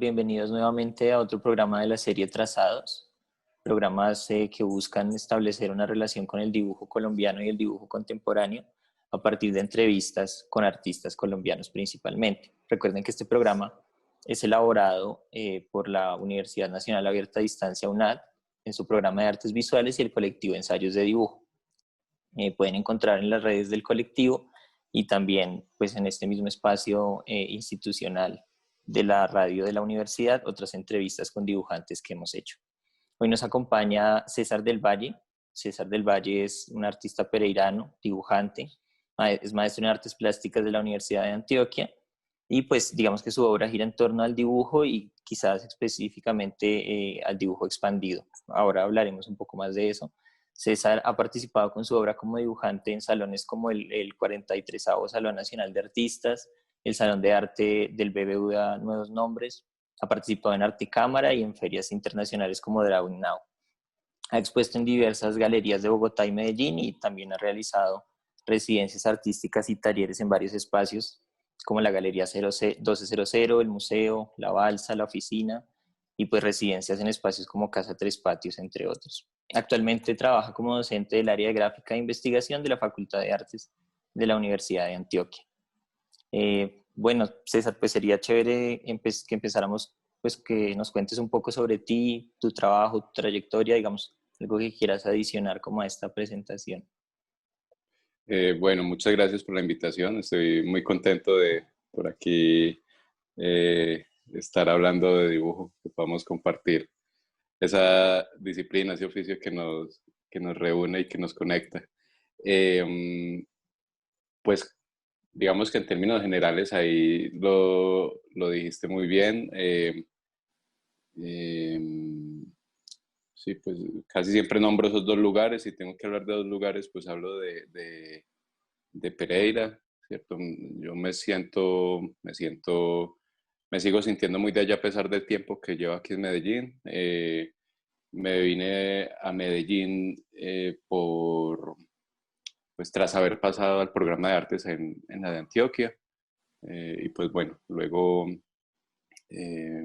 Bienvenidos nuevamente a otro programa de la serie Trazados, programas que buscan establecer una relación con el dibujo colombiano y el dibujo contemporáneo a partir de entrevistas con artistas colombianos principalmente. Recuerden que este programa es elaborado por la Universidad Nacional Abierta a Distancia UNAD en su programa de artes visuales y el colectivo Ensayos de Dibujo. Pueden encontrar en las redes del colectivo y también pues, en este mismo espacio institucional de la radio de la universidad, otras entrevistas con dibujantes que hemos hecho. Hoy nos acompaña César del Valle. César del Valle es un artista pereirano, dibujante, es maestro en artes plásticas de la Universidad de Antioquia y pues digamos que su obra gira en torno al dibujo y quizás específicamente al dibujo expandido. Ahora hablaremos un poco más de eso. César ha participado con su obra como dibujante en salones como el 43º Salón Nacional de Artistas, el Salón de Arte del BBVA Nuevos Nombres, ha participado en Arte Cámara y en ferias internacionales como Drawing Now. Ha expuesto en diversas galerías de Bogotá y Medellín y también ha realizado residencias artísticas y talleres en varios espacios como la Galería 1200, el Museo, la Balsa, la Oficina y pues residencias en espacios como Casa Tres Patios, entre otros. Actualmente trabaja como docente del área de gráfica e investigación de la Facultad de Artes de la Universidad de Antioquia. Bueno, César, pues sería chévere que empezáramos, pues que nos cuentes un poco sobre ti, tu trabajo, tu trayectoria, digamos, algo que quieras adicionar como a esta presentación. Bueno, muchas gracias por la invitación. Estoy muy contento de por aquí estar hablando de dibujo, que podamos compartir esa disciplina, ese oficio que nos reúne y que nos conecta. Pues digamos que en términos generales ahí lo dijiste muy bien. Em, sí, pues casi siempre nombro esos dos lugares. Si tengo que hablar de dos lugares, pues hablo de Pereira, ¿cierto? Yo me sigo sintiendo muy de allá a pesar del tiempo que llevo aquí en Medellín. Me vine a Medellín pues tras haber pasado al programa de artes en la de Antioquia. Y pues bueno, luego eh,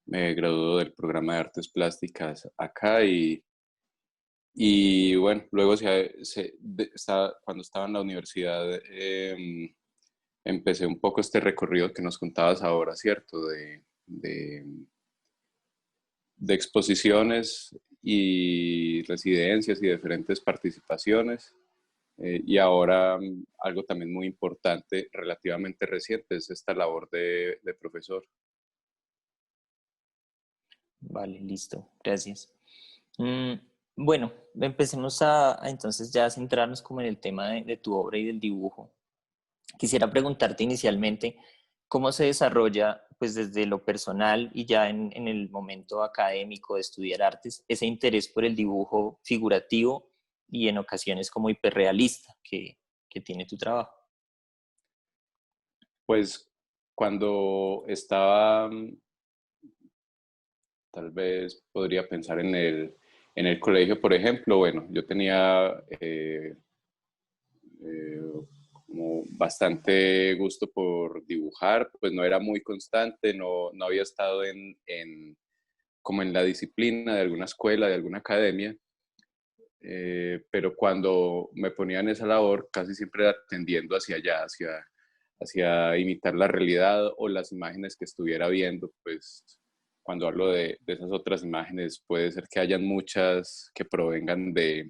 me graduó del programa de artes plásticas acá y bueno, luego cuando estaba en la universidad empecé un poco este recorrido que nos contabas ahora, ¿cierto? De exposiciones y residencias y diferentes participaciones. Y ahora algo también muy importante, relativamente reciente, es esta labor de profesor. Vale, listo, gracias. Mm, bueno, empecemos a entonces ya a centrarnos como en el tema de tu obra y del dibujo. Quisiera preguntarte inicialmente cómo se desarrolla, pues desde lo personal y ya en el momento académico de estudiar artes, ese interés por el dibujo figurativo y en ocasiones como hiperrealista que tiene tu trabajo. Pues cuando estaba, tal vez podría pensar en el colegio, por ejemplo, bueno, yo tenía eh, como bastante gusto por dibujar, pues no era muy constante, no había estado como en la disciplina de alguna escuela, de alguna academia, pero cuando me ponía en esa labor casi siempre era tendiendo hacia allá, hacia imitar la realidad o las imágenes que estuviera viendo, pues cuando hablo de esas otras imágenes puede ser que hayan muchas que provengan de,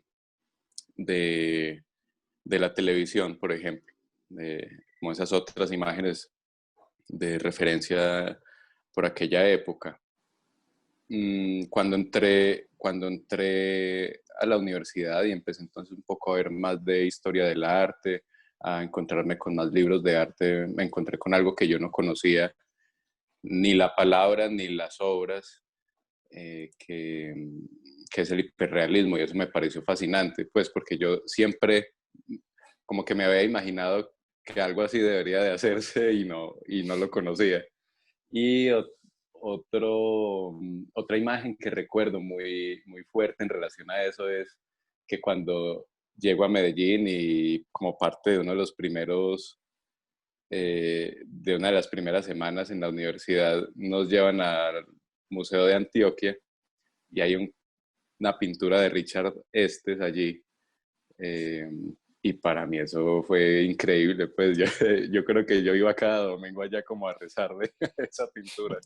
de la televisión, por ejemplo, como esas otras imágenes de referencia por aquella época. Cuando entré a la universidad y empecé entonces un poco a ver más de historia del arte, a encontrarme con más libros de arte, me encontré con algo que yo no conocía, ni la palabra ni las obras, que es el hiperrealismo, y eso me pareció fascinante, pues porque yo siempre como que me había imaginado que algo así debería de hacerse y no lo conocía. Y otra imagen que recuerdo muy fuerte en relación a eso es que cuando llego a Medellín y como parte de uno de los primeros de una de las primeras semanas en la universidad nos llevan al Museo de Antioquia y hay una pintura de Richard Estes allí. eh, y para mí eso fue increíble, pues yo creo que yo iba cada domingo allá como a rezar de esa pintura.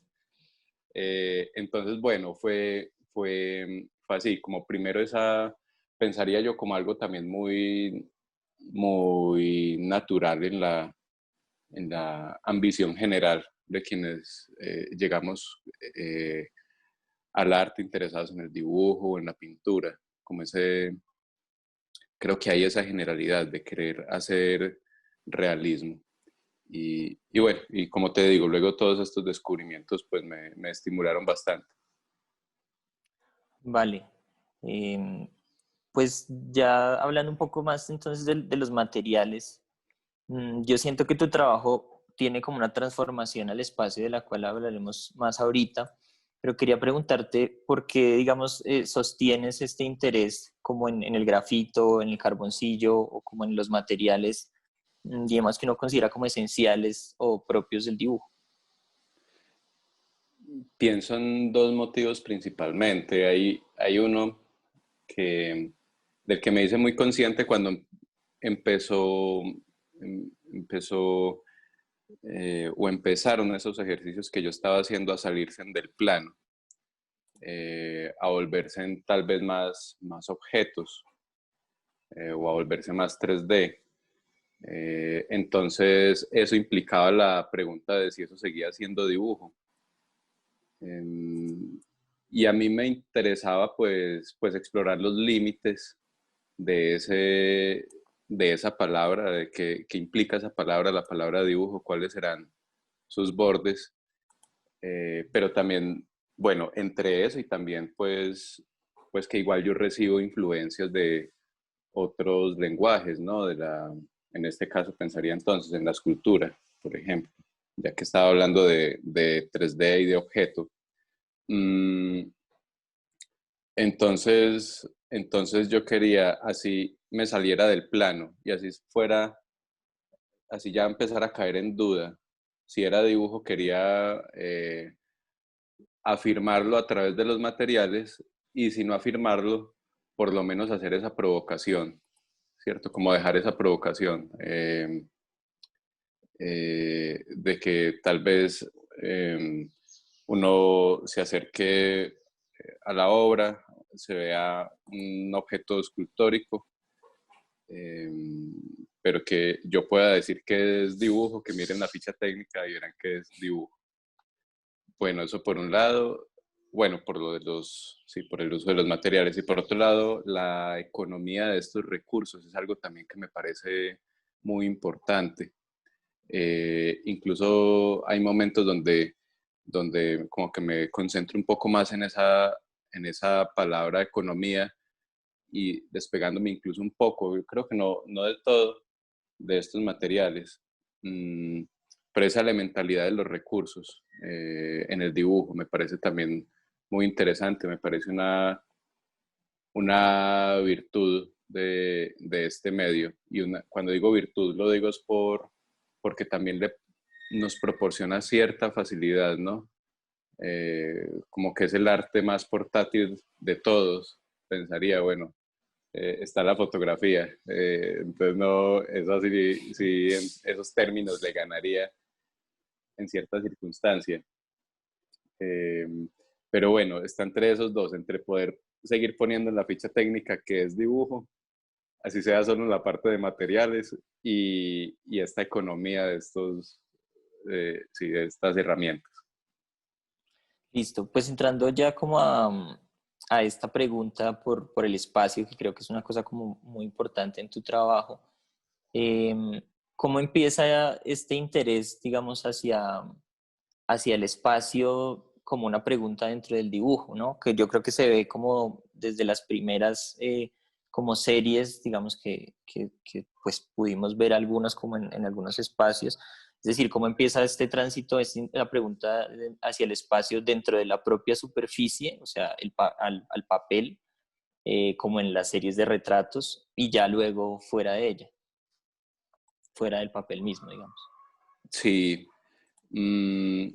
Entonces, bueno, fue así, como primero pensaría yo como algo también muy, muy natural en la ambición general de quienes llegamos al arte interesados en el dibujo o en la pintura, como creo que hay esa generalidad de querer hacer realismo. Y bueno, y como te digo, luego todos estos descubrimientos pues me estimularon bastante. Vale. Em, pues ya hablando un poco más entonces de los materiales, yo siento que tu trabajo tiene como una transformación al espacio de la cual hablaremos más ahorita, pero quería preguntarte por qué, digamos, sostienes este interés como en el grafito, en el carboncillo o como en los materiales, digamos, que uno considera como esenciales o propios del dibujo. Pienso en dos motivos principalmente. Hay uno que, del que me hice muy consciente cuando empezó, empezó o empezaron esos ejercicios que yo estaba haciendo a salirse del plano, a volverse tal vez más objetos o a volverse más 3D. Entonces eso implicaba la pregunta de si eso seguía siendo dibujo. Eh, y a mí me interesaba pues explorar los límites de, de esa palabra, de qué implica esa palabra, la palabra dibujo, cuáles serán sus bordes, pero también, bueno, entre eso y también pues que igual yo recibo influencias de otros lenguajes, ¿no? En este caso pensaría entonces en la escultura, por ejemplo, ya que estaba hablando de 3D y de objeto. Mm, entonces yo quería así me saliera del plano y así fuera, así ya empezar a caer en duda. Si era dibujo, quería afirmarlo a través de los materiales y si no afirmarlo, por lo menos hacer esa provocación, ¿cierto? Como dejar esa provocación de que tal vez uno se acerque a la obra, se vea un objeto escultórico, eh, pero que yo pueda decir que es dibujo, que miren la ficha técnica y verán que es dibujo. Bueno, eso por un lado, bueno, por lo de sí, por el uso de los materiales y por otro lado, la economía de estos recursos es algo también que me parece muy importante. Incluso hay momentos donde como que me concentro un poco más en esa palabra economía y despegándome incluso un poco, yo creo que no del todo, de estos materiales, mm, pero esa elementalidad de los recursos en el dibujo me parece también muy interesante, me parece una virtud de este medio. Y cuando digo virtud, lo digo es porque también nos proporciona cierta facilidad, ¿no? Como que es el arte más portátil de todos, pensaría, bueno, está la fotografía. Entonces, no, eso sí, en esos términos le ganaría en ciertas circunstancias. Eh, pero bueno, está entre esos dos, entre poder seguir poniendo en la ficha técnica que es dibujo, así sea solo en la parte de materiales y esta economía de sí, de estas herramientas. Listo, pues entrando ya como a esta pregunta por el espacio, que creo que es una cosa como muy importante en tu trabajo. ¿Cómo empieza este interés, digamos, hacia el espacio como una pregunta dentro del dibujo, ¿no? Que yo creo que se ve como desde las primeras como series, digamos, que pues pudimos ver algunos como en algunos espacios. Es decir, cómo empieza este tránsito, es la pregunta hacia el espacio dentro de la propia superficie, o sea, al papel, como en las series de retratos, y ya luego fuera de ella, fuera del papel mismo, digamos. Sí. mm,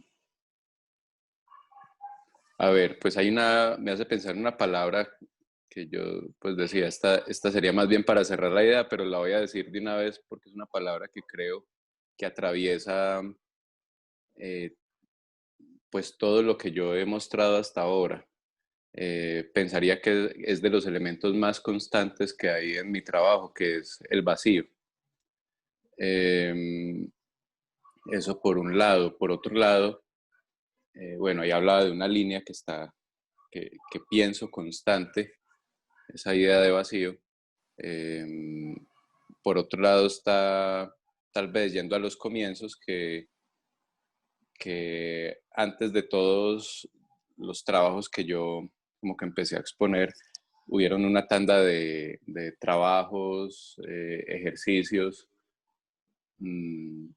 a ver, pues me hace pensar en una palabra que yo pues decía, esta sería más bien para cerrar la idea, pero la voy a decir de una vez porque es una palabra que creo que atraviesa eh, pues todo lo que yo he mostrado hasta ahora. Pensaría que es de los elementos más constantes que hay en mi trabajo, que es el vacío. Eh, Eso por un lado. Por otro lado, bueno, ahí hablaba de una línea que pienso constante, esa idea de vacío. Eh, por otro lado está tal vez yendo a los comienzos que antes de todos los trabajos que yo como que empecé a exponer, hubieron una tanda de trabajos, ejercicios, mmm,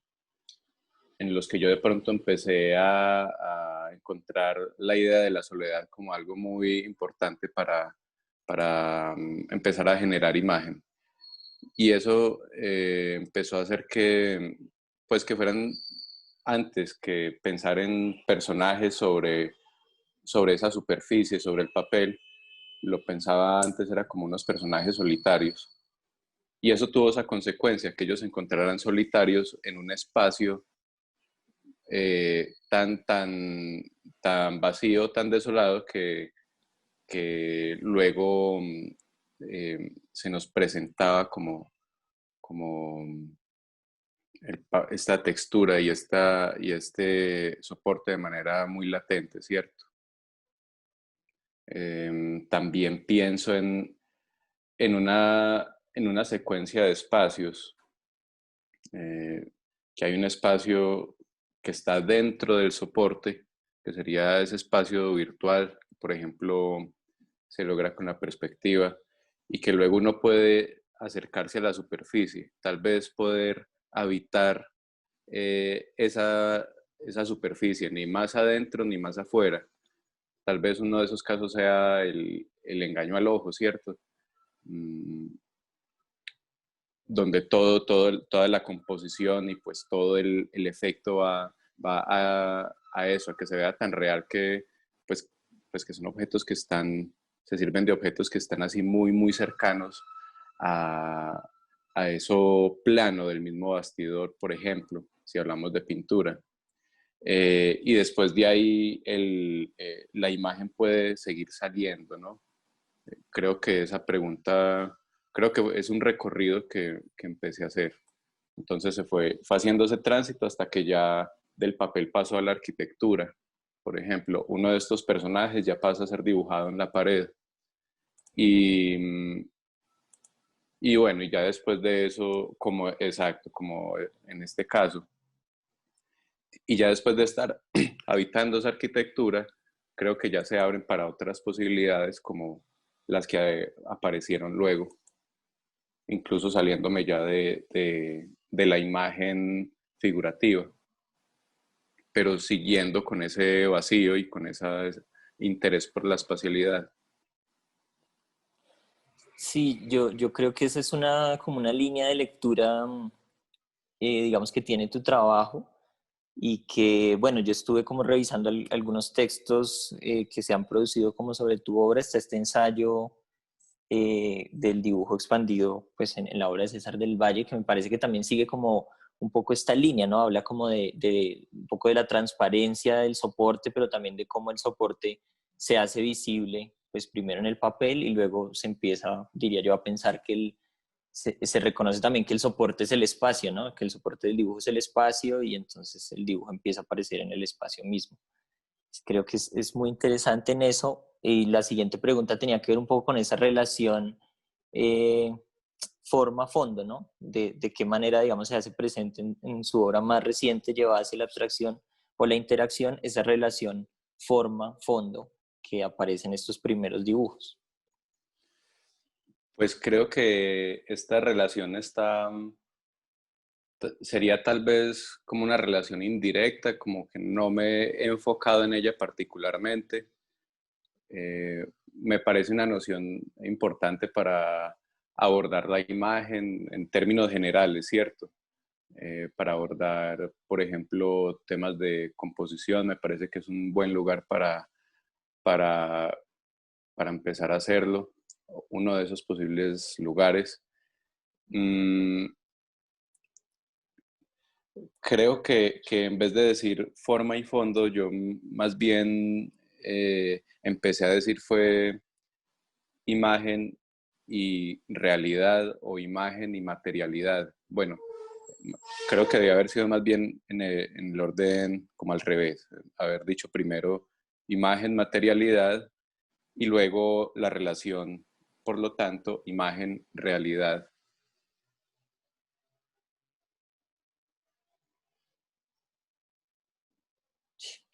en los que yo de pronto empecé a encontrar la idea de la soledad como algo muy importante para empezar a generar imagen. Y eso empezó a hacer que, pues que fueran antes que pensar en personajes sobre esa superficie, sobre el papel, lo pensaba antes era como unos personajes solitarios. Y eso tuvo esa consecuencia, que ellos se encontraran solitarios en un espacio tan vacío, tan desolado, que luego se nos presentaba como esta textura y este soporte de manera muy latente, ¿cierto? También pienso en una secuencia de espacios, eh, que hay un espacio que está dentro del soporte, que sería ese espacio virtual, por ejemplo, se logra con la perspectiva, y que luego uno puede acercarse a la superficie, tal vez poder habitar esa superficie, ni más adentro ni más afuera. Tal vez uno de esos casos sea el engaño al ojo, ¿cierto? Mm, donde toda la composición y pues todo el efecto va a eso, a que se vea tan real que pues, pues que son objetos se sirven de objetos que están así muy, muy cercanos a, a eso plano del mismo bastidor, por ejemplo, si hablamos de pintura. Y después de ahí la imagen puede seguir saliendo, ¿no? Creo que esa pregunta, creo que es un recorrido que empecé a hacer. Entonces fue haciendo ese tránsito hasta que ya del papel pasó a la arquitectura. Por ejemplo, uno de estos personajes ya pasa a ser dibujado en la pared. Y, y bueno, y ya después de eso, como exacto, como en este caso, y ya después de estar habitando esa arquitectura, creo que ya se abren para otras posibilidades como las que aparecieron luego, incluso saliéndome ya de la imagen figurativa, pero siguiendo con ese vacío y con ese interés por la espacialidad. Sí, yo creo que esa es como una línea de lectura, digamos, que tiene tu trabajo y que, bueno, yo estuve como revisando algunos textos que se han producido como sobre tu obra. Está este ensayo del dibujo expandido pues en la obra de César del Valle, que me parece que también sigue como un poco esta línea, ¿no? Habla como de un poco de la transparencia del soporte, pero también de cómo el soporte se hace visible, pues primero en el papel y luego se empieza, diría yo, a pensar que se reconoce también que el soporte es el espacio, ¿no? Que el soporte del dibujo es el espacio y entonces el dibujo empieza a aparecer en el espacio mismo. Creo que es muy interesante en eso. Y la siguiente pregunta tenía que ver un poco con esa relación eh, forma-fondo, ¿no? De qué manera, digamos, se hace presente en su obra más reciente, llevada hacia la abstracción o la interacción, esa relación forma-fondo que aparece en estos primeros dibujos. Pues creo que esta relación sería tal vez como una relación indirecta, como que no me he enfocado en ella particularmente. Me parece una noción importante para abordar la imagen en términos generales, ¿cierto? para abordar, por ejemplo, temas de composición. Me parece que es un buen lugar para, para empezar a hacerlo, uno de esos posibles lugares. Mm, Creo que en vez de decir forma y fondo, yo más bien empecé a decir fue imagen y realidad o imagen y materialidad. Bueno, creo que debe haber sido más bien en el orden como al revés, haber dicho primero imagen, materialidad y luego la relación, por lo tanto, imagen, realidad.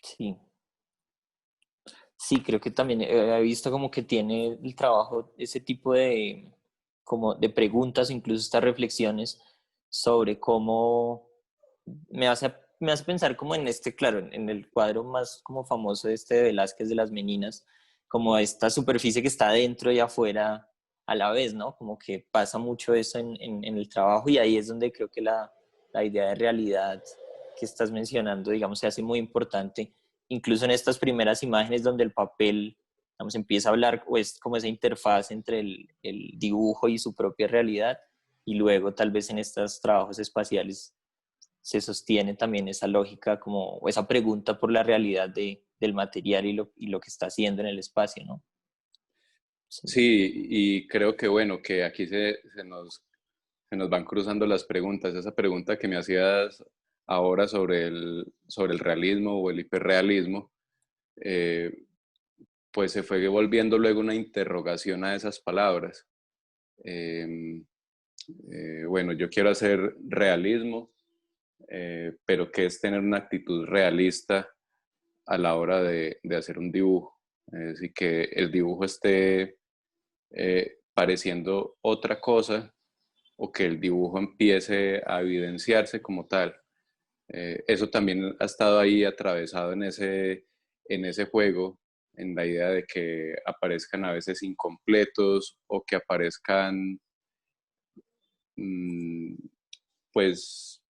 Sí, sí, creo que también he visto como que tiene el trabajo ese tipo de, como de preguntas, incluso estas reflexiones sobre cómo me hace pensar como en este, claro, en el cuadro más como famoso este de Velázquez de las Meninas, como esta superficie que está dentro y afuera a la vez, ¿no? Como que pasa mucho eso en el trabajo y ahí es donde creo que la idea de realidad que estás mencionando, digamos, se hace muy importante, incluso en estas primeras imágenes donde el papel, digamos, empieza a hablar, o es como esa interfaz entre el dibujo y su propia realidad, y luego tal vez en estos trabajos espaciales se sostiene también esa lógica como, o esa pregunta por la realidad del material y lo que está haciendo en el espacio, ¿no? Sí. Sí, y creo que bueno, que aquí se nos van cruzando las preguntas. Esa pregunta que me hacías ahora sobre el realismo o el hiperrealismo, eh, pues se fue volviendo luego una interrogación a esas palabras. Eh, bueno, yo quiero hacer realismo, pero ¿qué es tener una actitud realista a la hora de hacer un dibujo? Es decir, que el dibujo esté pareciendo otra cosa o que el dibujo empiece a evidenciarse como tal. Eso también ha estado ahí atravesado en ese juego, en la idea de que aparezcan a veces incompletos o que aparezcan, mmm, pues,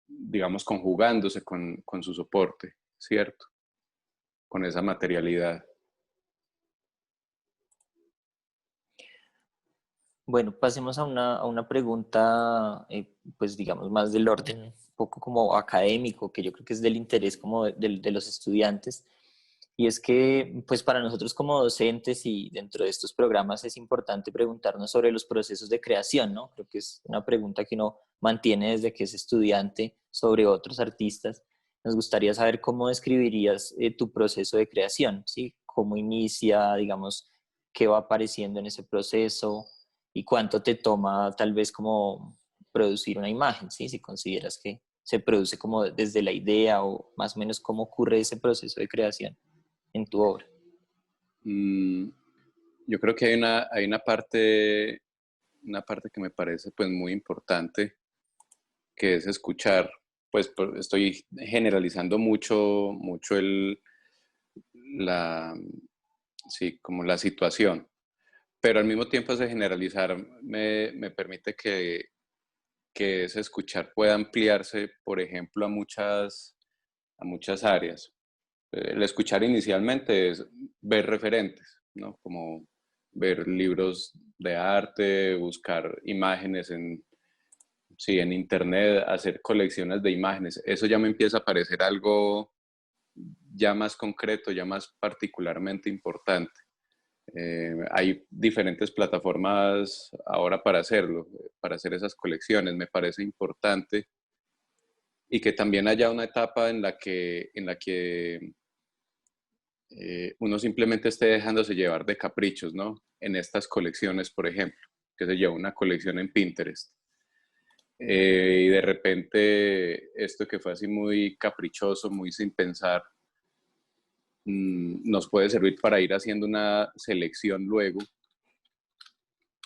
digamos, conjugándose con su soporte, ¿cierto? Con esa materialidad. Bueno, pasemos a una pregunta, pues digamos, más del orden un poco como académico, que yo creo que es del interés como de los estudiantes. Y es que, pues para nosotros como docentes y dentro de estos programas es importante preguntarnos sobre los procesos de creación, ¿no? Creo que es una pregunta que uno mantiene desde que es estudiante sobre otros artistas. Nos gustaría saber cómo describirías tu proceso de creación, ¿sí? ¿Cómo inicia, digamos, qué va apareciendo en ese proceso? Y cuánto te toma tal vez como producir una imagen, ¿sí? Si consideras que se produce como desde la idea o más o menos cómo ocurre ese proceso de creación en tu obra. Mm, yo creo que hay una parte que me parece pues muy importante, que es escuchar. Pues estoy generalizando mucho la, sí, como la situación, pero al mismo tiempo ese generalizar me permite que ese escuchar pueda ampliarse, por ejemplo, a muchas áreas. El escuchar inicialmente es ver referentes, ¿no? Como ver libros de arte, buscar imágenes sí, en internet, hacer colecciones de imágenes. Eso ya me empieza a parecer algo ya más concreto, ya más particularmente importante. Hay diferentes plataformas ahora para hacerlo, para hacer esas colecciones. Me parece importante y que también haya una etapa en la que uno simplemente esté dejándose llevar de caprichos, ¿no? En estas colecciones, por ejemplo, que se lleva una colección en Pinterest. Y de repente esto que fue así muy caprichoso, muy sin pensar, nos puede servir para ir haciendo una selección luego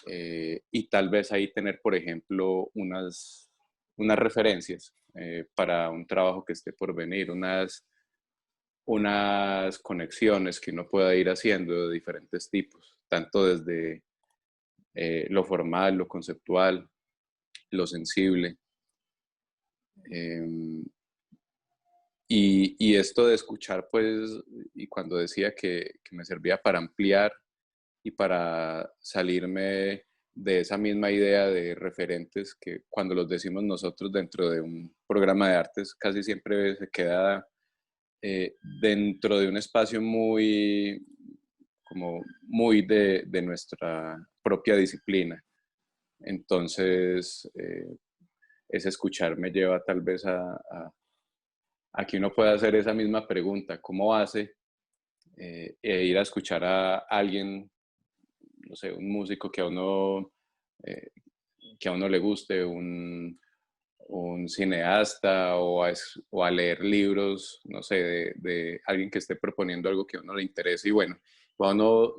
y tal vez ahí tener, por ejemplo, unas referencias para un trabajo que esté por venir, unas conexiones que uno pueda ir haciendo de diferentes tipos, tanto desde lo formal, lo conceptual, lo sensible. Em, y esto de escuchar, pues, y cuando decía que me servía para ampliar y para salirme de esa misma idea de referentes que cuando los decimos nosotros dentro de un programa de artes casi siempre se queda dentro de un espacio muy, como muy de nuestra propia disciplina. Entonces, ese escuchar me lleva tal vez a que uno pueda hacer esa misma pregunta, ¿cómo hace? E ir a escuchar a alguien, no sé, un músico eh, que a uno le guste, un cineasta o a leer libros, no sé, de alguien que esté proponiendo algo que a uno le interese. Y bueno, va uno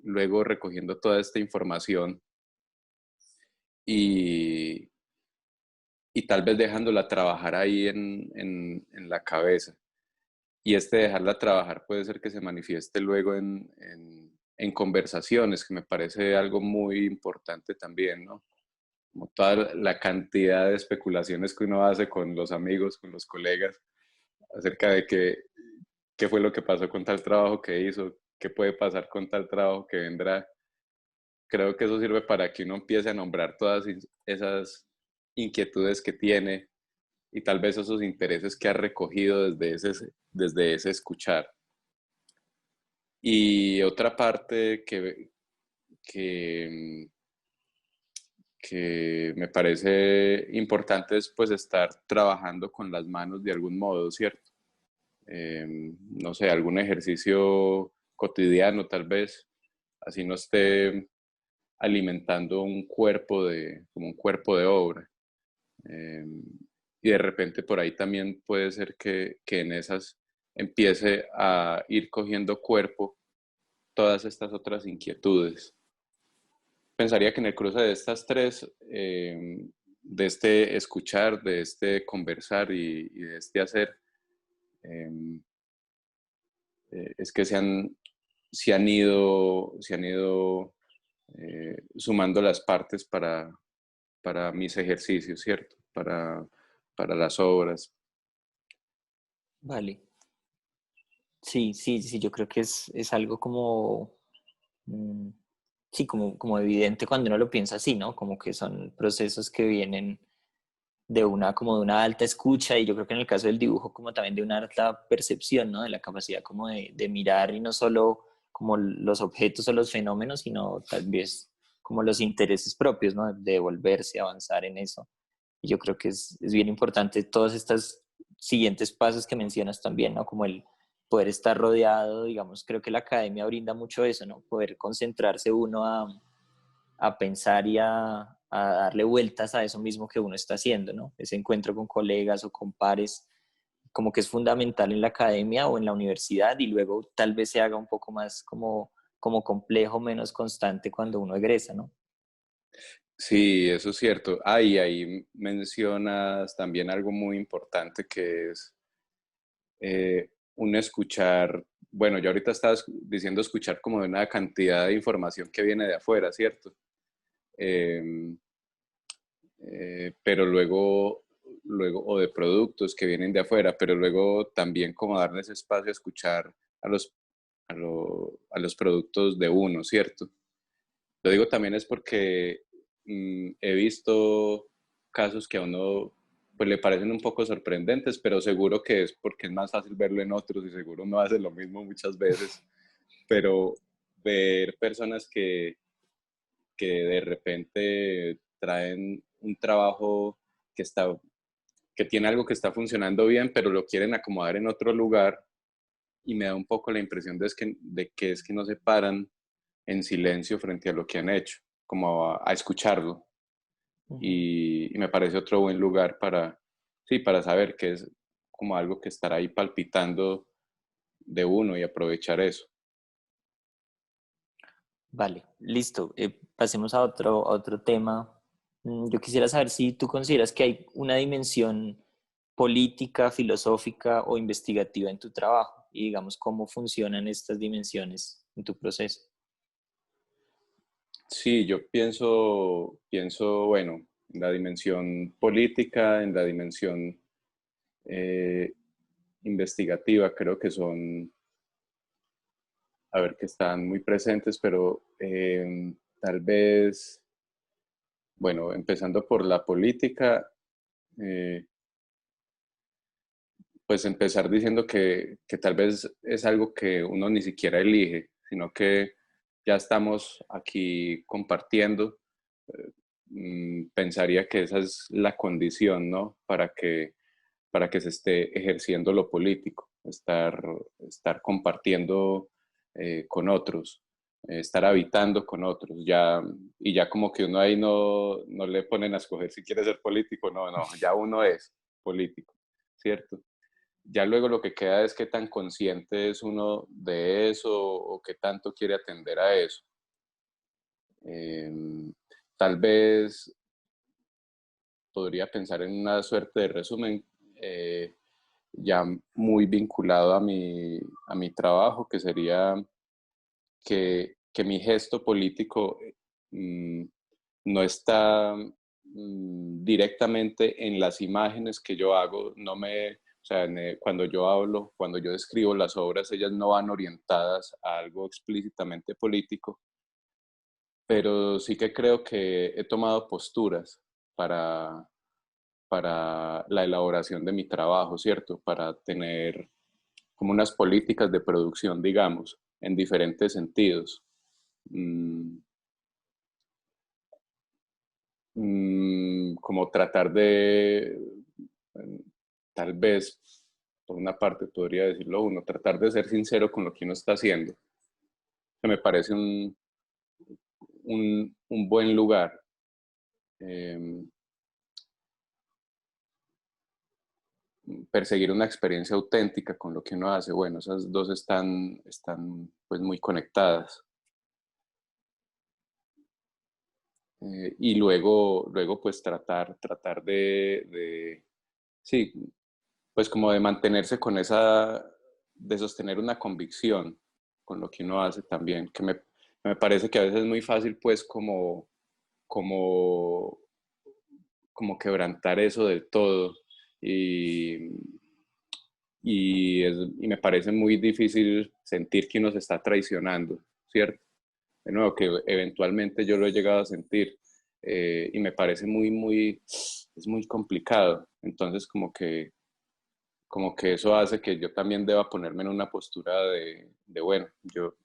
luego recogiendo toda esta información y, y tal vez dejándola trabajar ahí en la cabeza. Y este dejarla trabajar puede ser que se manifieste luego en conversaciones, que me parece algo muy importante también, ¿no? Como toda la cantidad de especulaciones que uno hace con los amigos, con los colegas, acerca de qué fue lo que pasó con tal trabajo que hizo, qué puede pasar con tal trabajo que vendrá. Creo que eso sirve para que uno empiece a nombrar todas esas inquietudes que tiene y tal vez esos intereses que ha recogido desde ese escuchar. Y otra parte que, que me parece importante es pues estar trabajando con las manos de algún modo, ¿cierto? No sé, algún ejercicio cotidiano tal vez, así no esté alimentando como un cuerpo de obra. Eh, y de repente por ahí también puede ser que en esas empiece a ir cogiendo cuerpo todas estas otras inquietudes. Pensaría que en el cruce de estas tres, de este escuchar, de este conversar y de este hacer, eh, es que se han ido sumando las partes para mis ejercicios, ¿cierto? Para las obras. Vale. Sí, sí, sí, yo creo que es algo como, mm, sí, como evidente cuando uno lo piensa así, ¿no? Como que son procesos que vienen como de una alta escucha y yo creo que en el caso del dibujo como también de una alta percepción, ¿no? De la capacidad como de mirar y no solo como los objetos o los fenómenos, sino tal vez como los intereses propios, ¿no? De devolverse, avanzar en eso. Y yo creo que es bien importante todos estos siguientes pasos que mencionas también, ¿no? Como el poder estar rodeado, digamos, creo que la academia brinda mucho eso, ¿no? Poder concentrarse uno a pensar y a darle vueltas a eso mismo que uno está haciendo, ¿no? Ese encuentro con colegas o con pares, como que es fundamental en la academia o en la universidad y luego tal vez se haga un poco más como complejo, menos constante cuando uno egresa, ¿no? Sí, eso es cierto. Ah, y ahí mencionas también algo muy importante que es un escuchar, bueno, yo ahorita estaba diciendo escuchar como de una cantidad de información que viene de afuera, ¿cierto? Eh, pero luego, o de productos que vienen de afuera, pero luego también como darles espacio a escuchar a a los productos de uno, ¿cierto? Lo digo también es porque he visto casos que a uno pues le parecen un poco sorprendentes, pero seguro que es porque es más fácil verlo en otros y seguro uno hace lo mismo muchas veces, pero ver personas que de repente traen un trabajo que está, que tiene algo que está funcionando bien, pero lo quieren acomodar en otro lugar y me da un poco la impresión de que es que no se paran en silencio frente a lo que han hecho, como a escucharlo. Ujú. Y me parece otro buen lugar sí, para saber que es como algo que estará ahí palpitando de uno y aprovechar eso. Vale, listo. Pasemos a otro tema. Yo quisiera saber si tú consideras que hay una dimensión política, filosófica o investigativa en tu trabajo y digamos cómo funcionan estas dimensiones en tu proceso. Sí, yo pienso, bueno, en la dimensión política, en la dimensión investigativa, creo que son, a ver, que están muy presentes, pero tal vez, bueno, empezando por la política, eh, pues empezar diciendo que tal vez es algo que uno ni siquiera elige, sino que ya estamos aquí compartiendo. Pensaría que esa es la condición, ¿no? Para que se esté ejerciendo lo político, estar compartiendo con otros, estar habitando con otros, ya, y ya como que uno ahí no le ponen a escoger si quiere ser político, no, ya uno es político, ¿cierto? Ya luego lo que queda es qué tan consciente es uno de eso o qué tanto quiere atender a eso. Eh, Tal vez podría pensar en una suerte de resumen ya muy vinculado a mi trabajo, que sería que mi gesto político mm, no está directamente en las imágenes que yo hago, no me, o sea, cuando yo hablo, cuando yo describo las obras, ellas no van orientadas a algo explícitamente político, pero sí que creo que he tomado posturas para, para la elaboración de mi trabajo, ¿cierto? Para tener como unas políticas de producción, digamos, en diferentes sentidos. Mm, Como tratar de, mm, tal vez, por una parte podría decirlo uno, tratar de ser sincero con lo que uno está haciendo, que me parece un buen lugar. Eh, Perseguir una experiencia auténtica con lo que uno hace, bueno, esas dos están pues muy conectadas. Y luego pues tratar sí, pues como de mantenerse con esa, de sostener una convicción con lo que uno hace también, me parece que a veces es muy fácil pues como, como quebrantar eso del todo y, y me parece muy difícil sentir que uno se está traicionando, ¿cierto? De nuevo, que eventualmente yo lo he llegado a sentir y me parece es muy complicado. Entonces, como que eso hace que yo también deba ponerme en una postura bueno, yo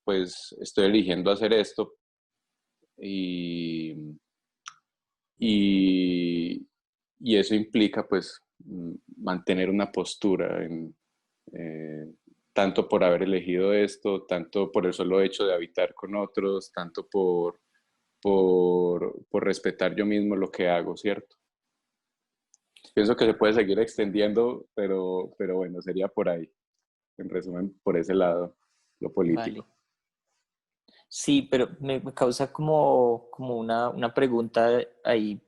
pues estoy eligiendo hacer esto y, y, y eso implica pues mantener una postura eh, tanto por haber elegido esto, tanto por el solo hecho de habitar con otros, tanto por respetar yo mismo lo que hago, ¿cierto? Pienso que se puede seguir extendiendo, pero bueno, sería por ahí. En resumen, por ese lado, lo Vale. político. Sí, pero me causa como una pregunta ahí.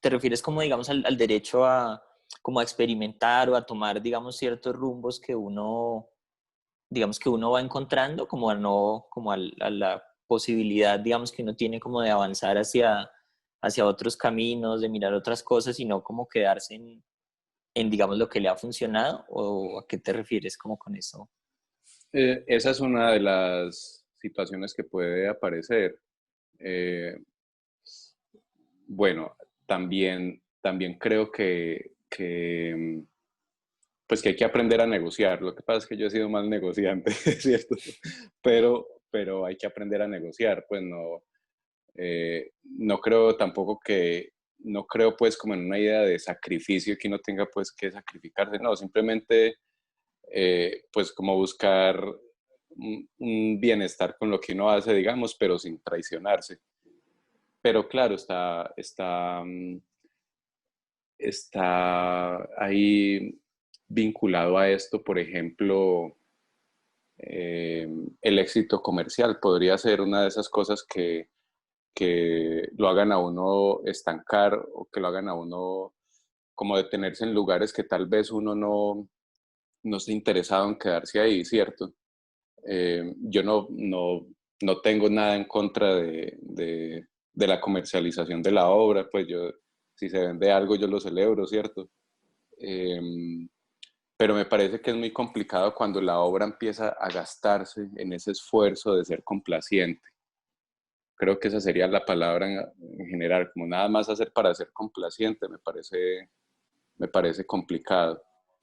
¿Te refieres como, digamos, al derecho a, como a experimentar o a tomar, digamos, ciertos rumbos que uno, digamos, que uno va encontrando, como a no, como a la posibilidad, digamos, que uno tiene como de avanzar hacia otros caminos, de mirar otras cosas y no como quedarse digamos, lo que le ha funcionado? ¿O a qué te refieres como con eso? Esa es una de las situaciones que puede aparecer. Eh, bueno, también creo pues que hay que aprender a negociar. Lo que pasa es que yo he sido mal negociante, ¿es cierto? Pero hay que aprender a negociar. Pues no creo tampoco no creo pues como en una idea de sacrificio que uno tenga pues que sacrificarse. No, simplemente pues como buscar un bienestar con lo que uno hace, digamos, pero sin traicionarse. Pero claro, está ahí vinculado a esto, por ejemplo, el éxito comercial podría ser una de esas cosas que lo hagan a uno estancar o que lo hagan a uno como detenerse en lugares que tal vez uno no esté interesado en quedarse ahí, ¿cierto? Yo no tengo nada en contra de la comercialización de la obra, pues si se vende algo yo lo celebro, ¿cierto? Pero me parece que es muy complicado cuando la obra empieza a gastarse en ese esfuerzo de ser complaciente. Creo que esa sería la palabra en general, como nada más hacer para ser complaciente, me parece complicado.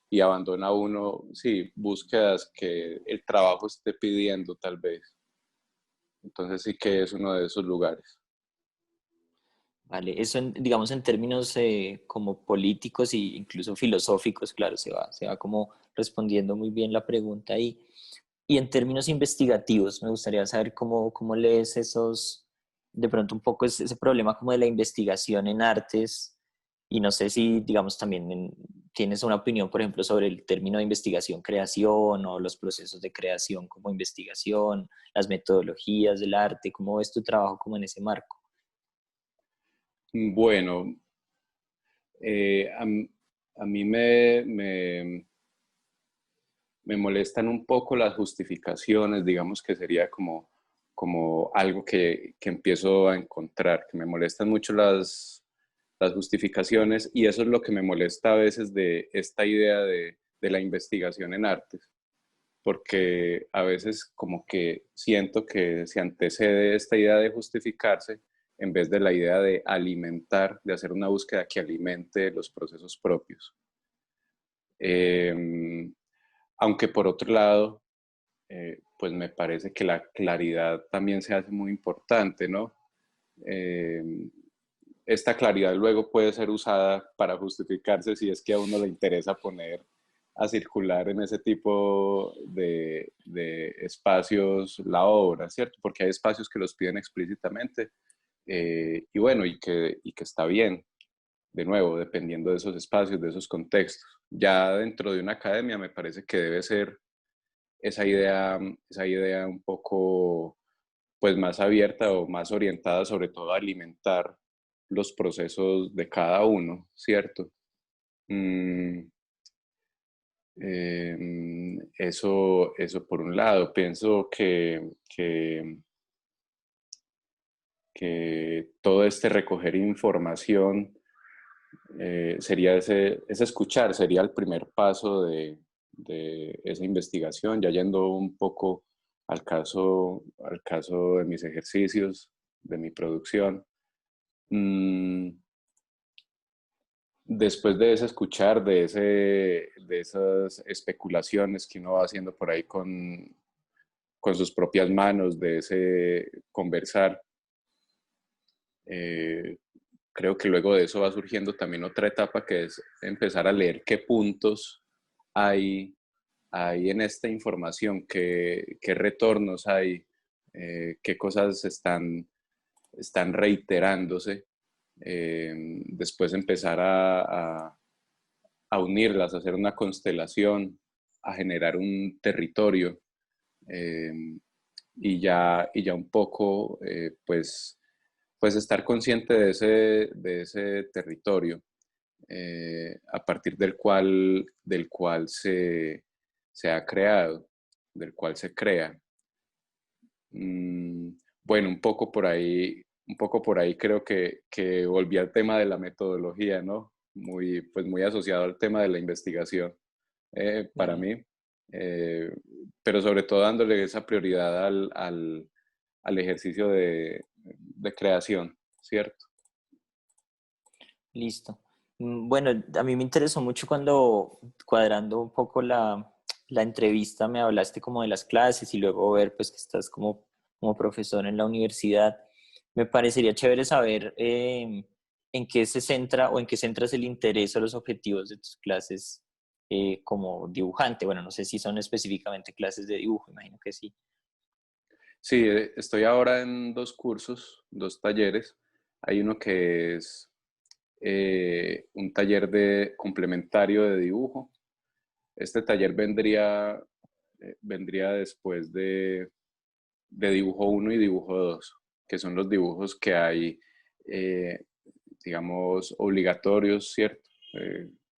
Y abandona uno, sí, búsquedas que el trabajo esté pidiendo tal vez. Entonces sí que es uno de esos lugares. Vale, eso digamos en términos como políticos e incluso filosóficos, claro, se va como respondiendo muy bien la pregunta ahí. Y en términos investigativos, me gustaría saber cómo lees esos, de pronto un poco ese problema como de la investigación en artes, y no sé si, digamos, también tienes una opinión, por ejemplo, sobre el término de investigación-creación o los procesos de creación como investigación, las metodologías del arte, ¿cómo ves tu trabajo como en ese marco? Bueno, a mí me molestan un poco las justificaciones, digamos que sería como algo que empiezo a encontrar, que me molestan mucho las justificaciones y eso es lo que me molesta a veces de esta idea de la investigación en artes, porque a veces como que siento que se antecede esta idea de justificarse en vez de la idea de alimentar, de hacer una búsqueda que alimente los procesos propios. Eh, Aunque por otro lado, pues me parece que la claridad también se hace muy importante, ¿no? Eh, Esta claridad luego puede ser usada para justificarse si es que a uno le interesa poner a circular en ese tipo de espacios la obra, ¿cierto? Porque hay espacios que los piden explícitamente y bueno, y que está bien, de nuevo, dependiendo de esos espacios, de esos contextos. Ya dentro de una academia me parece que debe ser esa idea un poco pues más abierta o más orientada sobre todo a alimentar los procesos de cada uno, ¿cierto? Mm, eso por un lado. Pienso que todo este recoger información sería ese escuchar, sería el primer paso de esa investigación, ya yendo un poco al caso de mis ejercicios, de mi producción. Mm, Después de ese escuchar, de esas especulaciones que uno va haciendo por ahí con sus propias manos, de ese conversar, eh, creo que luego de eso va surgiendo también otra etapa que es empezar a leer qué puntos hay, hay en esta información, qué retornos hay, qué cosas están reiterándose. Después empezar a unirlas, a hacer una constelación, a generar un territorio eh, y ya un poco pues estar consciente de ese territorio a partir del cual se ha creado, del cual se crea. Mm, bueno, un poco por ahí creo que volví al tema de la metodología, ¿no? Pues muy asociado al tema de la investigación para Vale. mí, pero sobre todo dándole esa prioridad al ejercicio de creación, ¿cierto? Listo. Bueno, a mí me interesó mucho cuando cuadrando un poco la entrevista me hablaste como de las clases y luego ver pues que estás como profesor en la universidad. Me parecería chévere saber en qué se centra o en qué centras el interés o los objetivos de tus clases como dibujante. Bueno, no sé si son específicamente clases de dibujo, imagino que sí. Sí, estoy ahora en dos cursos, dos talleres. Hay uno que es un taller de complementario de dibujo. Este taller vendría después de dibujo uno y dibujo 2, que son los dibujos que hay, eh, digamos, obligatorios, ¿cierto?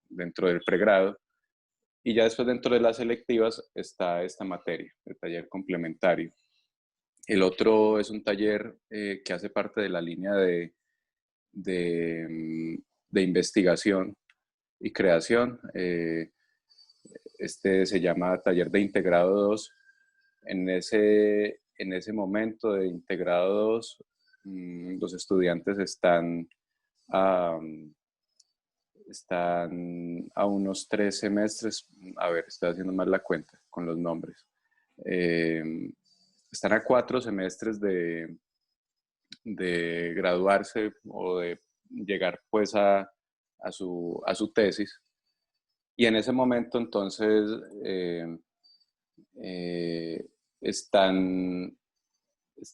Dentro del pregrado. Y ya después dentro de las selectivas está esta materia, el taller complementario. El otro es un taller que hace parte de la línea de investigación y creación. Este se llama Taller de Integrado 2. En ese momento de Integrado 2, los estudiantes a, están a unos 3 semestres, a ver, estoy haciendo mal la cuenta con los nombres. Están a 4 semestres de graduarse o de llegar pues a su tesis. Y en ese momento entonces eh, están,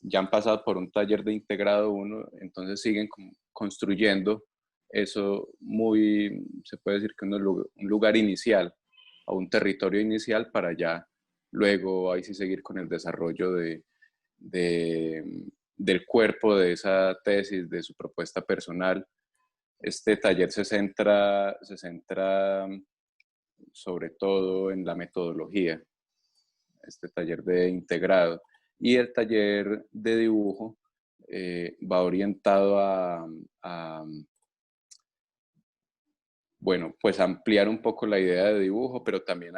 ya han pasado por un taller de integrado 1, entonces siguen construyendo eso muy, se puede decir que un lugar inicial, o un territorio inicial para ya luego ahí sí seguir con el desarrollo del cuerpo de esa tesis, de su propuesta personal. Este taller se centra sobre todo en la metodología, este taller de integrado. Y el taller de dibujo va orientado a, bueno, pues ampliar un poco la idea de dibujo, pero también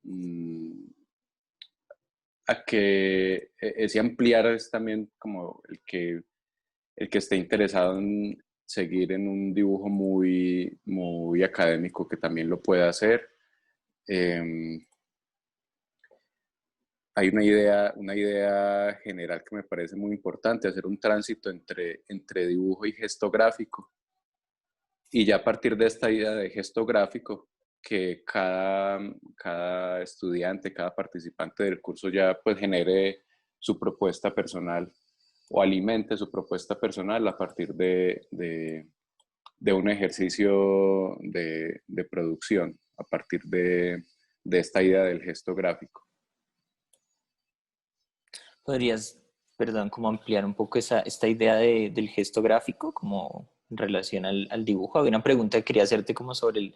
mm, a que ese ampliar es también como el que esté interesado en seguir en un dibujo muy, muy académico, que también lo pueda hacer. Eh, Hay una idea general que me parece muy importante, hacer un tránsito entre dibujo y gesto gráfico. Y ya a partir de esta idea de gesto gráfico, que cada estudiante, cada participante del curso ya pues genere su propuesta personal o alimente su propuesta personal a partir de un ejercicio de producción, a partir de esta idea del gesto gráfico. ¿Podrías, perdón, como ampliar un poco esta idea del gesto gráfico, como en relación al dibujo? Había una pregunta que quería hacerte como sobre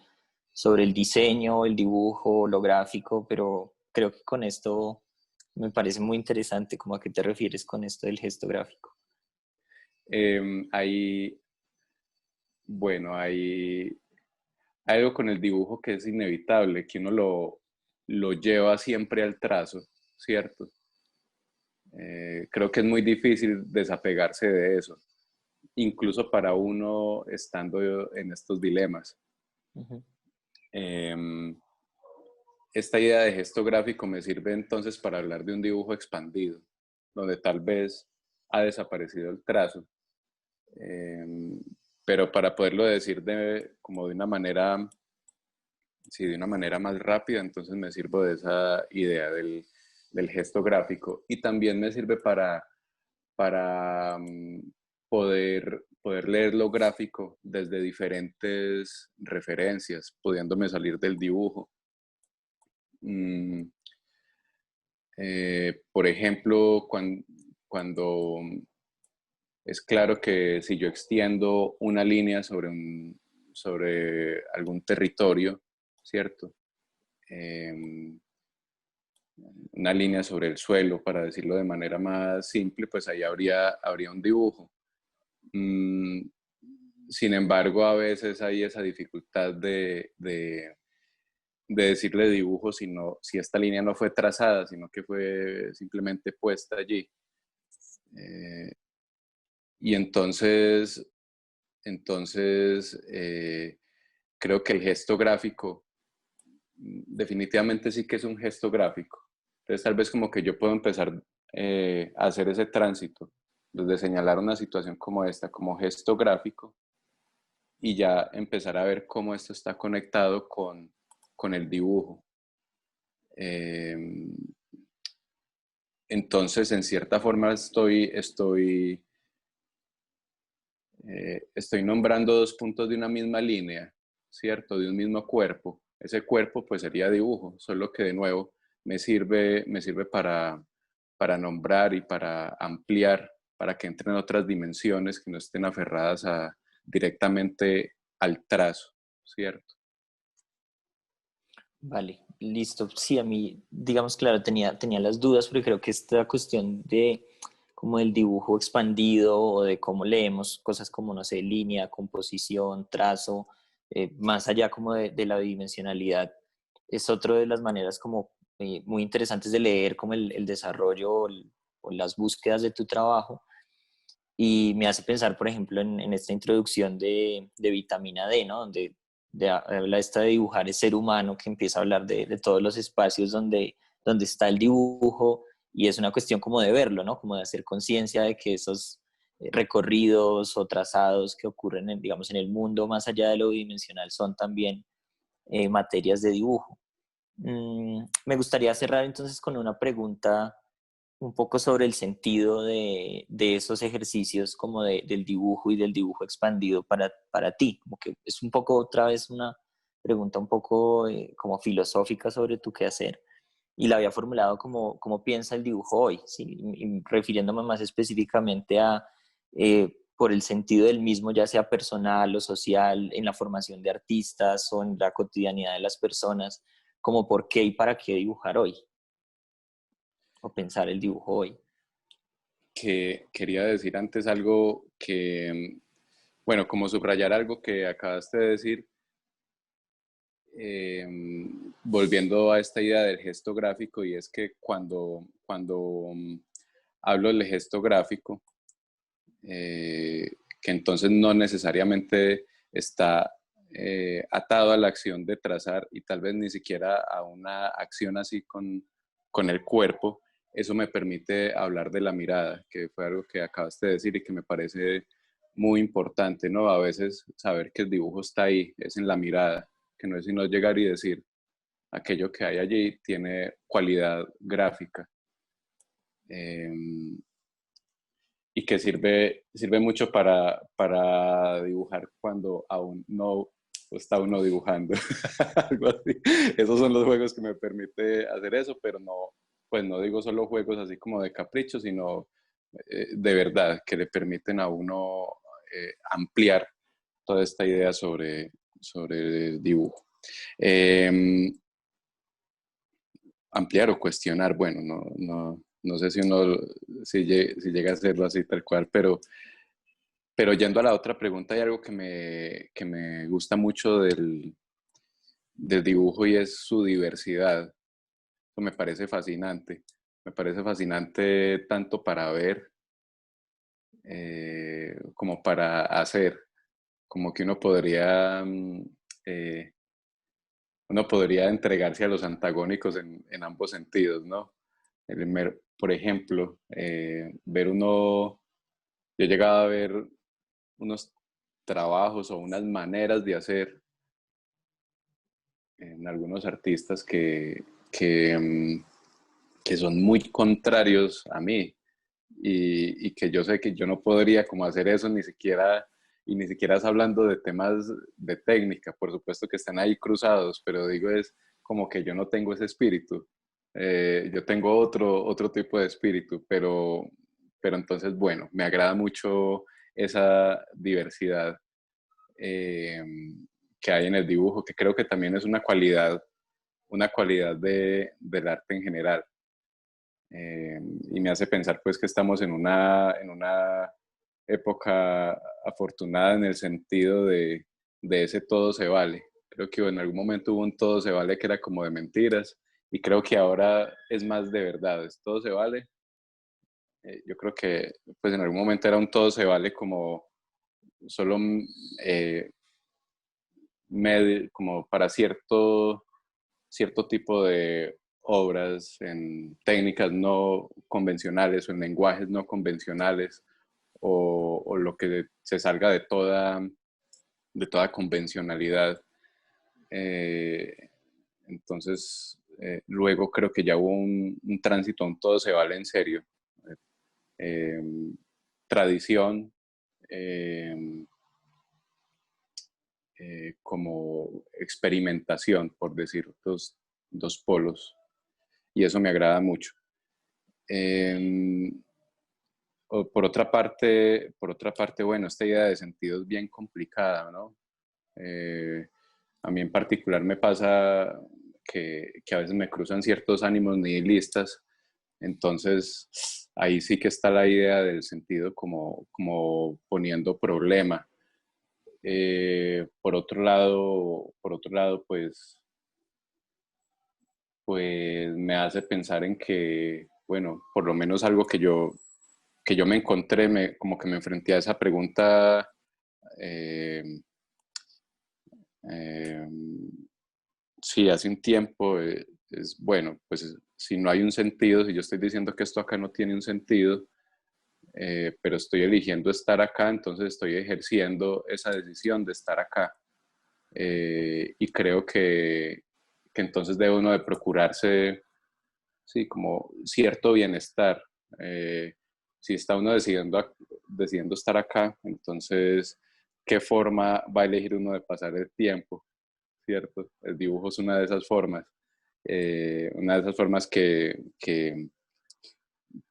el diseño, el dibujo, lo gráfico, pero creo que con esto me parece muy interesante, como a qué te refieres con esto del gesto gráfico. Hay, bueno, hay algo con el dibujo que es inevitable, que uno lo lleva siempre al trazo, ¿cierto? Creo que es muy difícil desapegarse de eso, incluso para uno estando en estos dilemas. Ujú. Eh, esta idea de gesto gráfico me sirve entonces para hablar de un dibujo expandido, donde tal vez ha desaparecido el trazo, eh, pero para poderlo decir como de una manera, sí, de una manera más rápida, entonces me sirvo de esa idea del gesto gráfico y también me sirve para poder leer lo gráfico desde diferentes referencias, pudiéndome salir del dibujo. Mm, por ejemplo, cuando es claro que si yo extiendo una línea sobre algún territorio, ¿cierto? Eh, una línea sobre el suelo, para decirlo de manera más simple, pues ahí habría un dibujo. Mm, Sin embargo, a veces hay esa dificultad de decirle dibujo si esta línea no fue trazada, sino que fue simplemente puesta allí. Eh, y entonces creo que el gesto gráfico definitivamente sí que es un gesto gráfico. Entonces tal vez como que yo puedo empezar a hacer ese tránsito, desde señalar una situación como esta, como gesto gráfico, y ya empezar a ver cómo esto está conectado con el dibujo. Eh, entonces, en cierta forma, estoy nombrando dos puntos de una misma línea, ¿cierto? De un mismo cuerpo. Ese cuerpo pues sería dibujo, solo que de nuevo me sirve para nombrar y para ampliar, para que entren otras dimensiones que no estén aferradas directamente al trazo, ¿cierto? Vale, listo. Sí, a mí, digamos, claro, tenía las dudas, porque creo que esta cuestión de como el dibujo expandido o de cómo leemos cosas como, no sé, línea, composición, trazo, más allá como de la bidimensionalidad, es otra de las maneras como muy interesantes de leer como el desarrollo o las búsquedas de tu trabajo. Y me hace pensar, por ejemplo, en esta introducción de vitamina D, ¿no? Donde habla esta de dibujar el ser humano, que empieza a hablar de todos los espacios donde está el dibujo, y es una cuestión como de verlo, ¿no? Como de hacer conciencia de que esos recorridos o trazados que ocurren, digamos, en el mundo más allá de lo bidimensional son también materias de dibujo. Me gustaría cerrar entonces con una pregunta un poco sobre el sentido de esos ejercicios como del dibujo y del dibujo expandido para ti, como que es un poco otra vez una pregunta un poco como filosófica sobre tu quehacer y la había formulado como cómo piensa el dibujo hoy, ¿sí? Y refiriéndome más específicamente a por el sentido del mismo, ya sea personal o social, en la formación de artistas o en la cotidianidad de las personas, como por qué y para qué dibujar hoy o pensar el dibujo hoy. Que quería decir antes algo que, bueno, como subrayar algo que acabaste de decir, eh, volviendo a esta idea del gesto gráfico, y es que cuando hablo del gesto gráfico, que entonces no necesariamente está atado a la acción de trazar y tal vez ni siquiera a una acción así con el cuerpo, eso me permite hablar de la mirada, que fue algo que acabaste de decir y que me parece muy importante, ¿no? A veces saber que el dibujo está ahí, es en la mirada, que no es sino llegar y decir, aquello que hay allí tiene cualidad gráfica. Eh, y que sirve mucho para dibujar cuando aún no está uno dibujando. Algo así. Esos son los juegos que me permite hacer eso, pero no, pues no digo solo juegos así como de capricho, sino de verdad, que le permiten a uno ampliar toda esta idea sobre el dibujo. Eh, Ampliar o cuestionar, bueno, no sé si uno si llega a hacerlo así tal cual, pero yendo a la otra pregunta, hay algo que me gusta mucho del dibujo y es su diversidad. Eso me parece fascinante. Me parece fascinante tanto para ver como para hacer. Como que eh, uno podría entregarse a los antagónicos en ambos sentidos, ¿no? Por ejemplo, ver uno, yo he llegado a ver unos trabajos o unas maneras de hacer en algunos artistas que son muy contrarios a mí y que yo sé que yo no podría como hacer eso ni siquiera, y ni siquiera es hablando de temas de técnica, por supuesto que están ahí cruzados, pero digo es como que yo no tengo ese espíritu. Yo tengo otro tipo de espíritu, pero entonces, bueno, me agrada mucho esa diversidad eh, que hay en el dibujo, que creo que también es una cualidad del arte en general. Y me hace pensar pues que estamos en una época afortunada en el sentido de ese todo se vale. Creo que en algún momento hubo un todo se vale que era como de mentiras y creo que ahora es más de verdad, es todo se vale. Yo creo que pues en algún momento era un todo se vale como solo eh, como para cierto tipo de obras en técnicas no convencionales o en lenguajes no convencionales o lo que se salga de toda convencionalidad. Eh, entonces, luego creo que ya hubo un tránsito, un todo se vale en serio. Eh, Tradición, eh, como experimentación, por decir, dos polos, y eso me agrada mucho. Eh, por otra parte, bueno, esta idea de sentido es bien complicada, ¿no? Eh, a mí en particular me pasa que a veces me cruzan ciertos ánimos nihilistas. Entonces, ahí sí que está la idea del sentido como poniendo problema. Por otro lado, pues me hace pensar en que, bueno, por lo menos algo que yo me encontré, como que me enfrenté a esa pregunta eh, eh, sí, hace un tiempo, es bueno, pues si no hay un sentido, si yo estoy diciendo que esto acá no tiene un sentido, pero estoy eligiendo estar acá, entonces estoy ejerciendo esa decisión de estar acá. Y creo que entonces debe uno de procurarse, sí, como cierto bienestar. Eh, si está uno decidiendo estar acá, entonces, ¿qué forma va a elegir uno de pasar el tiempo? ¿Cierto? El dibujo es una de esas formas. Una de esas formas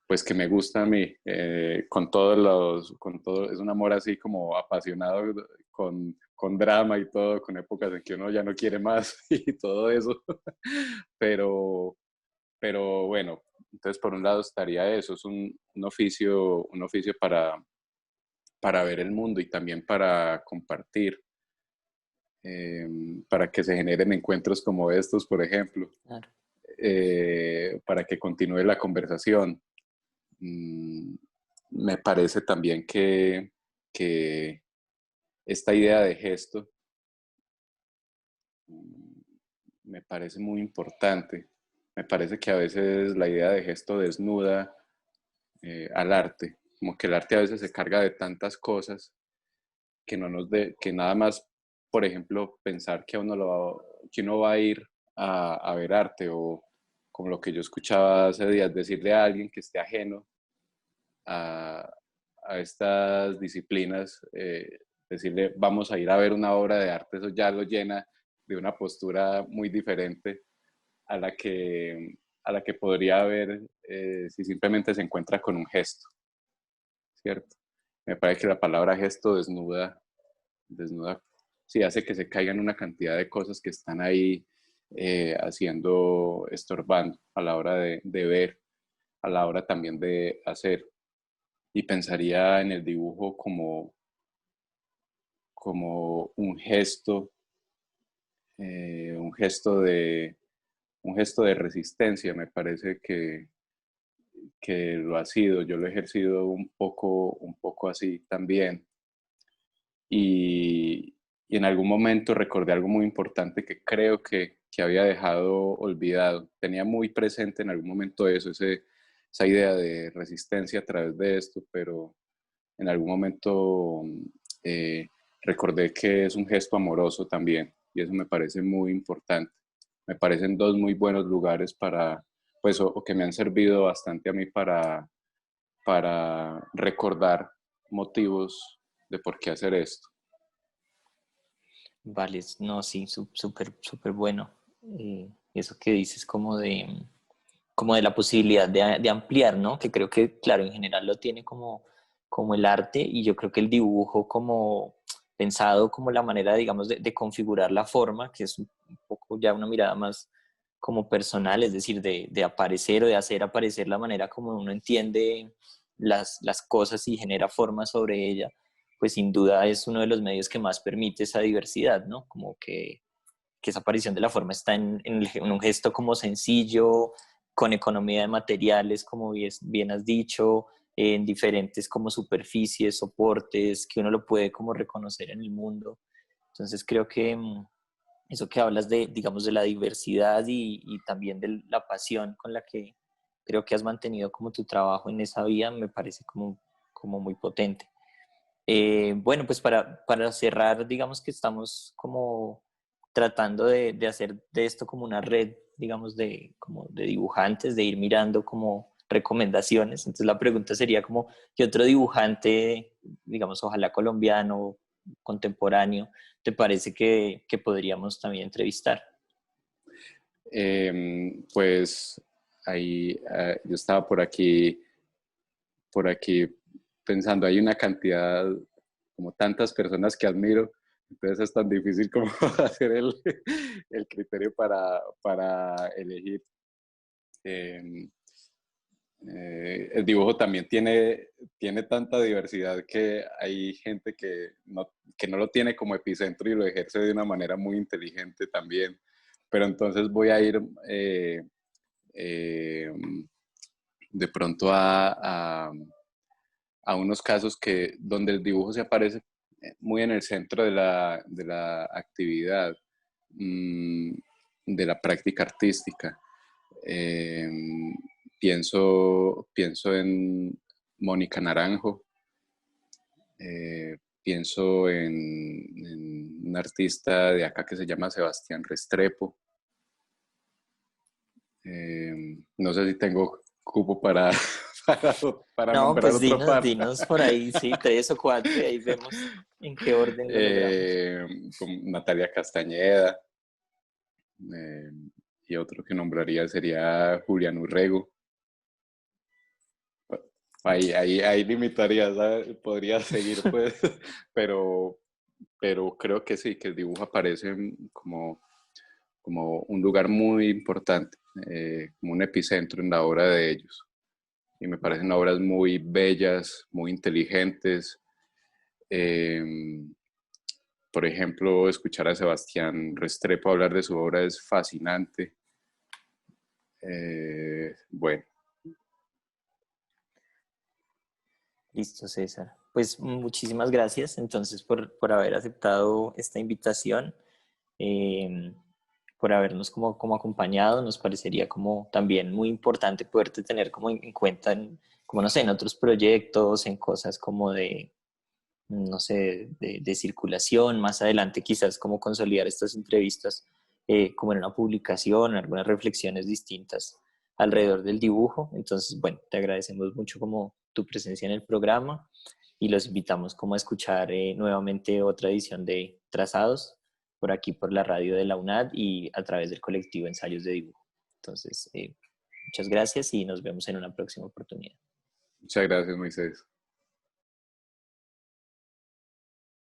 pues que me gusta a mí, es un amor así como apasionado, con drama y todo, con épocas en que uno ya no quiere más y todo eso, pero, pero bueno, entonces por un lado estaría eso, es un oficio para ver el mundo y también para compartir, para que se generen encuentros como estos, por ejemplo, Claro. para que continúe la conversación. Mm, Me parece también que esta idea de gesto mm, me parece muy importante. Me parece que a veces la idea de gesto desnuda al arte, como que el arte a veces se carga de tantas cosas que nada más, por ejemplo, pensar que uno va a ir a ver arte o como lo que yo escuchaba hace días, decirle a alguien que esté ajeno a, a estas disciplinas, decirle vamos a ir a ver una obra de arte, eso ya lo llena de una postura muy diferente a la que podría haber si simplemente se encuentra con un gesto, ¿cierto? Me parece que la palabra gesto desnuda, sí hace que se caigan una cantidad de cosas que están ahí estorbando a la hora de ver, a la hora también de hacer. Y pensaría en el dibujo como eh, un gesto de, un gesto de resistencia. Me parece que lo ha sido. Yo lo he ejercido un poco así también. Y en algún momento recordé algo muy importante que creo que había dejado olvidado. Tenía muy presente en algún momento esa idea de resistencia a través de esto, pero en algún momento eh, recordé que es un gesto amoroso también, y eso me parece muy importante. Me parecen dos muy buenos lugares pues, o que me han servido bastante a mí para recordar motivos de por qué hacer esto. Vale, no, sí, súper, súper bueno. Eso que dices como de la posibilidad de ampliar, ¿no? Que creo que, claro, en general lo tiene como el arte y yo creo que el dibujo como pensado como la manera, digamos, de configurar la forma, que es un poco ya una mirada más como personal, es decir, de aparecer o de hacer aparecer la manera como uno entiende las cosas y genera forma sobre ella, pues sin duda es uno de los medios que más permite esa diversidad, ¿no? Como que esa aparición de la forma está en un gesto como sencillo, con economía de materiales, como bien has dicho, en diferentes como superficies, soportes, que uno lo puede como reconocer en el mundo. Entonces creo que eso que hablas de, digamos, de la diversidad y también de la pasión con la que creo que has mantenido como tu trabajo en esa vía, me parece como muy potente. Bueno, pues para cerrar, digamos que estamos como tratando de hacer de esto como una red, digamos, como de dibujantes, de ir mirando como recomendaciones. Entonces la pregunta sería como, ¿qué otro dibujante, digamos, ojalá colombiano, contemporáneo, te parece que podríamos también entrevistar? Pues ahí yo estaba por aquí pensando, hay una cantidad, como tantas personas que admiro, Entonces es tan difícil como hacer el criterio para elegir. Eh, el dibujo también tiene tanta diversidad que hay gente que no lo tiene como epicentro y lo ejerce de una manera muy inteligente también. Pero entonces voy a ir eh, de pronto a unos casos donde el dibujo se aparece muy en el centro de la actividad, mmm, de la práctica artística. Eh, pienso en Mónica Naranjo, pienso en un artista de acá que se llama Sebastián Restrepo. No sé si tengo cupo para, para No, nombrar pues otro par. dinos por ahí, sí, 3 o 4 y ahí vemos en qué orden lo logramos. eh, con Natalia Castañeda, eh, y otro que nombraría sería Julián Urrego. Ahí limitaría, ¿sabes? Podría seguir, pues, pero, pero creo que sí, que el dibujo aparece como un lugar muy importante, como un epicentro en la obra de ellos. Y me parecen obras muy bellas, muy inteligentes. Eh, por ejemplo, escuchar a Sebastián Restrepo hablar de su obra es fascinante. Bueno, Listo, César. Pues muchísimas gracias entonces por haber aceptado esta invitación, eh, por habernos como acompañado. Nos parecería como también muy importante poderte tener como en cuenta, como no sé, en otros proyectos, en cosas como de, no sé, de circulación. Más adelante quizás como consolidar estas entrevistas como en una publicación, algunas reflexiones distintas alrededor del dibujo. Entonces, bueno, te agradecemos mucho como tu presencia en el programa y los invitamos como a escuchar nuevamente otra edición de Trazados por aquí por la radio de la UNAD y a través del colectivo Ensayos de Dibujo. Entonces, muchas gracias y nos vemos en una próxima oportunidad. muchas gracias, Moisés.